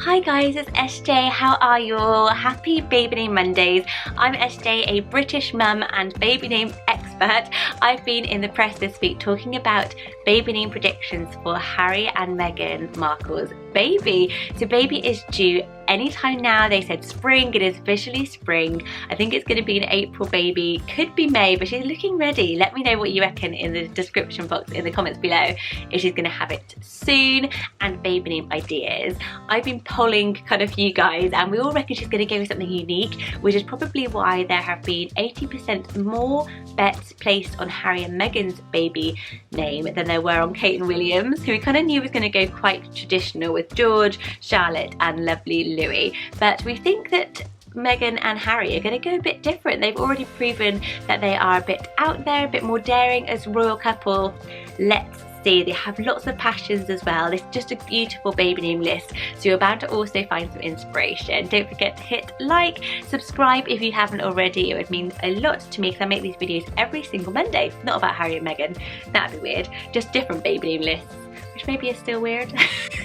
Hi guys, it's SJ. How are you all? Happy Baby Name Mondays. I'm SJ, a British mum and baby name expert. I've been in the press this week talking about baby name predictions for Harry and Meghan Markle's baby. So baby is due anytime now. They said spring. It is officially spring. I think it's going to be an April baby, could be May, but she's looking ready. Let me know what you reckon in the description box in the comments below if she's going to have it soon, and baby name ideas. I've been polling kind of you guys and we all reckon she's going to go with something unique, which is probably why there have been 80% more bets placed on Harry and Meghan's baby name than there were on Kate and William's, who we kind of knew was going to go quite traditional with George, Charlotte and lovely Louis. But we think that Meghan and Harry are going to go a bit different. They've already proven that they are a bit out there, a bit more daring as a royal couple. Let's see. They have lots of passions as well. It's just a beautiful baby name list, so you're bound to also find some inspiration. Don't forget to hit like, subscribe if you haven't already. It would mean a lot to me because I make these videos every single Monday. Not about Harry and Meghan, that'd be weird. Just different baby name lists, which maybe is still weird.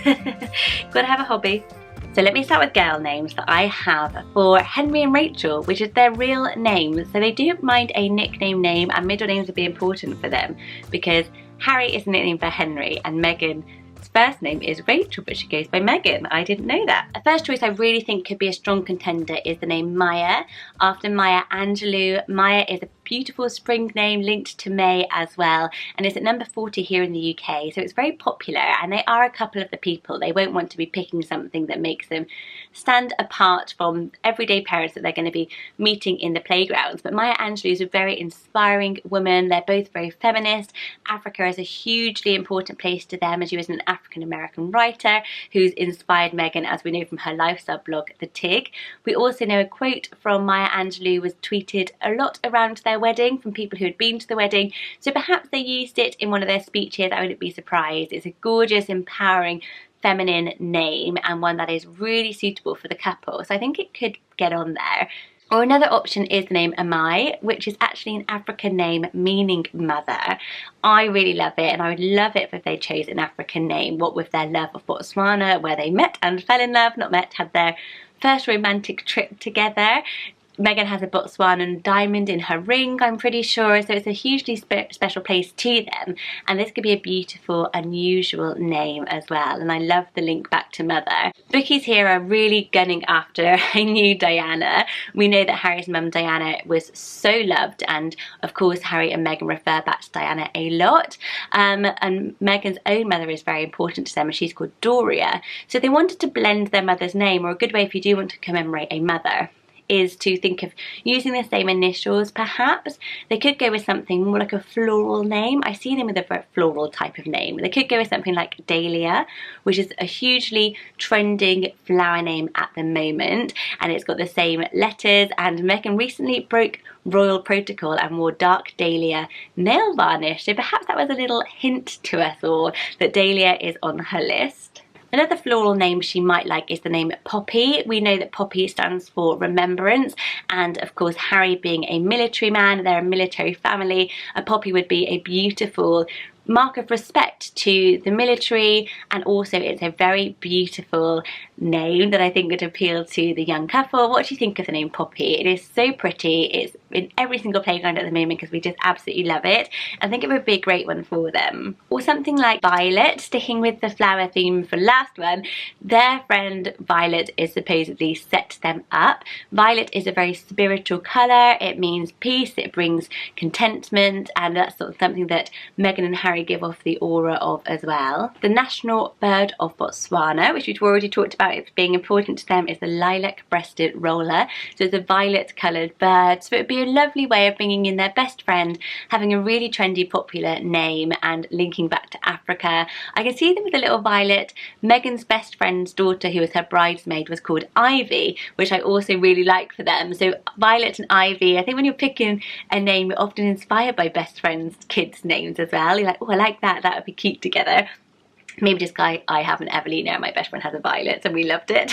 Gotta have a hobby. So let me start with girl names that I have for Henry and Rachel, which is their real names. So they do mind a nickname name, and middle names would be important for them because Harry is a nickname for Henry and Meghan's first name is Rachel, but she goes by Meghan. I didn't know that. A first choice I really think could be a strong contender is the name Maya, after Maya Angelou. Maya is a beautiful spring name linked to May as well, and it's at number 40 here in the UK, so it's very popular, and they are a couple of the people. They won't want to be picking something that makes them stand apart from everyday parents that they're going to be meeting in the playgrounds. But Maya Angelou is a very inspiring woman. They're both very feminist. Africa is a hugely important place to them, as she was an African American writer who's inspired Meghan, as we know from her lifestyle blog, The Tig. We also know a quote from Maya Angelou was tweeted a lot around their wedding from people who had been to the wedding, so perhaps they used it in one of their speeches. I wouldn't be surprised. It's a gorgeous, empowering, feminine name and one that is really suitable for the couple, so I think it could get on there. Or another option is the name Amai, which is actually an African name meaning mother. I really love it, and I would love it if they chose an African name, what with their love of Botswana, where they met and fell in love, not met, had their first romantic trip together. Meghan has a Botswanan diamond in her ring, I'm pretty sure, so it's a hugely special place to them, and this could be a beautiful, unusual name as well, and I love the link back to mother. Bookies here are really gunning after a new Diana. We know that Harry's mum Diana was so loved, and of course Harry and Meghan refer back to Diana a lot, and Meghan's own mother is very important to them, and she's called Doria, so they wanted to blend their mother's name, or a good way if you do want to commemorate a mother is to think of using the same initials. Perhaps they could go with something more like a floral name. I see them with a floral type of name. They could go with something like Dahlia, which is a hugely trending flower name at the moment, and it's got the same letters, and Meghan recently broke royal protocol and wore dark Dahlia nail varnish, so perhaps that was a little hint to us all that Dahlia is on her list. Another floral name she might like is the name Poppy. We know that Poppy stands for remembrance, and of course Harry being a military man, they're a military family, a poppy would be a beautiful mark of respect to the military, and also it's a very beautiful name that I think would appeal to the young couple. What do you think of the name Poppy? It is so pretty. It's in every single playground at the moment because we just absolutely love it. I think it would be a great one for them. Or something like Violet, sticking with the flower theme for last one. Their friend Violet is supposedly set them up. Violet is a very spiritual colour. It means peace, it brings contentment, and that's sort of something that Meghan and Harry give off the aura of as well. The national bird of Botswana, which we've already talked about it being important to them, is the lilac-breasted roller. So it's a violet-coloured bird, so it would be a lovely way of bringing in their best friend, having a really trendy, popular name and linking back to Africa. I can see them with a little Violet. Meghan's best friend's daughter, who was her bridesmaid, was called Ivy, which I also really like for them. So Violet and Ivy, I think when you're picking a name, you're often inspired by best friends' kids' names as well. You're like, oh, I like that, that would be cute together. Maybe just I have an Evelina, my best friend has a Violet, and we loved it.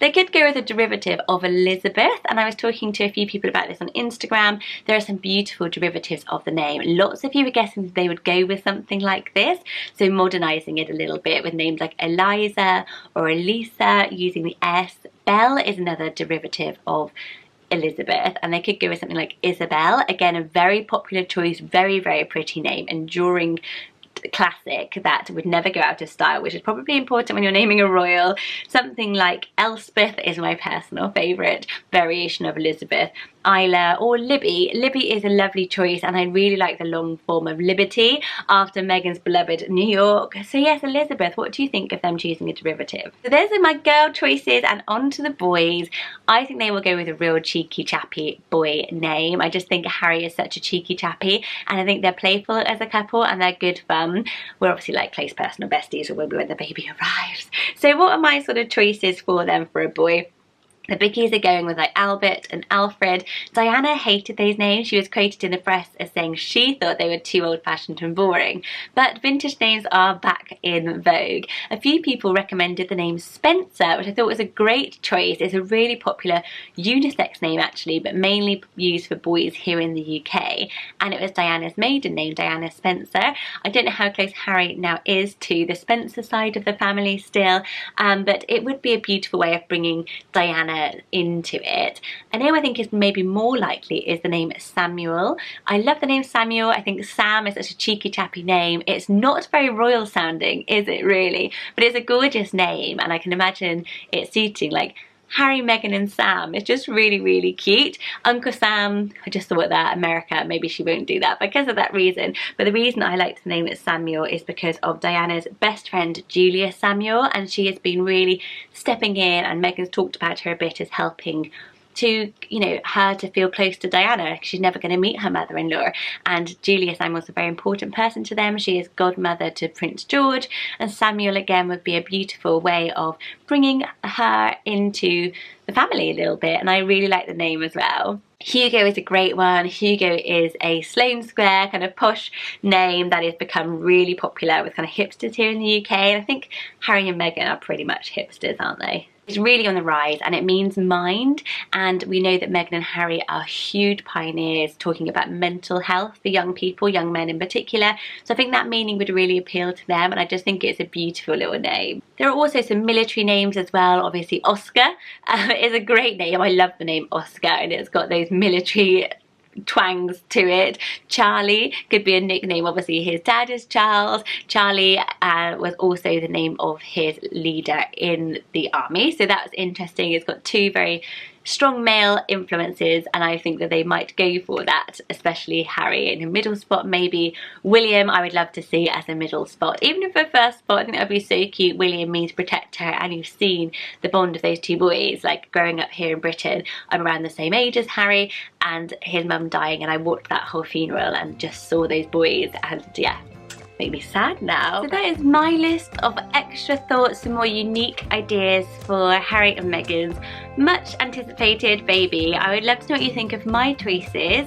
They could go with a derivative of Elizabeth, and I was talking to a few people about this on Instagram. There are some beautiful derivatives of the name. Lots of you were guessing they would go with something like this, so modernising it a little bit with names like Eliza or Elisa using the S. Belle is another derivative of Elizabeth, and they could go with something like Isabel. Again, a very popular choice, very, very pretty name, enduring classic that would never go out of style, which is probably important when you're naming a royal. Something like Elspeth is my personal favourite variation of Elizabeth. Isla or Libby. Libby is a lovely choice, and I really like the long form of Liberty after Meghan's beloved New York. So yes, Elizabeth, what do you think of them choosing a derivative? So those are my girl choices, and on to the boys. I think they will go with a real cheeky chappy boy name. I just think Harry is such a cheeky chappy, and I think they're playful as a couple and they're good fun. We're obviously like close personal besties, or when the baby arrives. So what are my sort of choices for them for a boy? The bookies are going with like Albert and Alfred. Diana hated those names. She was quoted in the press as saying she thought they were too old-fashioned and boring. But vintage names are back in vogue. A few people recommended the name Spencer, which I thought was a great choice. It's a really popular unisex name actually, but mainly used for boys here in the UK. And it was Diana's maiden name, Diana Spencer. I don't know how close Harry now is to the Spencer side of the family still, but it would be a beautiful way of bringing Diana into it. A name I think is maybe more likely is the name Samuel. I love the name Samuel. I think Sam is such a cheeky chappy name. It's not very royal sounding, is it really? But it's a gorgeous name, and I can imagine it suiting like Harry, Meghan and Sam. It's just really, really cute. Uncle Sam, I just thought that America, maybe she won't do that because of that reason. But the reason I liked the name Samuel is because of Diana's best friend, Julia Samuel, and she has been really stepping in, and Meghan's talked about her a bit as helping to, you know, her to feel close to Diana. She's never going to meet her mother-in-law, and Julia Samuel's a very important person to them. She is godmother to Prince George, and Samuel again would be a beautiful way of bringing her into the family a little bit, and I really like the name as well. Hugo is a great one. Hugo is a Sloane Square kind of posh name that has become really popular with kind of hipsters here in the UK, and I think Harry and Meghan are pretty much hipsters, aren't they? It's really on the rise, and it means mind, and we know that Meghan and Harry are huge pioneers talking about mental health for young people, young men in particular, so I think that meaning would really appeal to them, and I just think it's a beautiful little name. There are also some military names as well. Obviously Oscar is a great name. I love the name Oscar, and it's got those military twangs to it. Charlie could be a nickname. Obviously his dad is Charles. Charlie was also the name of his leader in the army, so that's interesting. It's got two very strong male influences, and I think that they might go for that, especially Harry in a middle spot. Maybe William I would love to see as a middle spot, even if a first spot. I think that would be so cute. William means protector, and you've seen the bond of those two boys. Like growing up here in Britain, I'm around the same age as Harry, and his mum dying, and I watched that whole funeral and just saw those boys, and yeah, make me sad now. So that is my list of extra thoughts and more unique ideas for Harry and Meghan's much anticipated baby. I would love to know what you think of my choices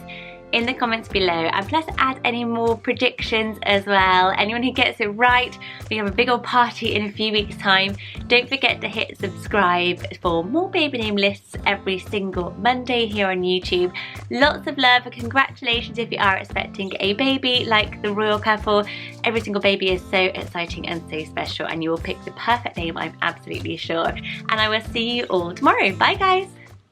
in the comments below, and plus add any more predictions as well. Anyone who gets it right, we have a big old party in a few weeks time. Don't forget to hit subscribe for more baby name lists every single Monday here on YouTube. Lots of love and congratulations if you are expecting a baby like the royal couple. Every single baby is so exciting and so special, and you will pick the perfect name, I'm absolutely sure. And I will see you all tomorrow. Bye guys.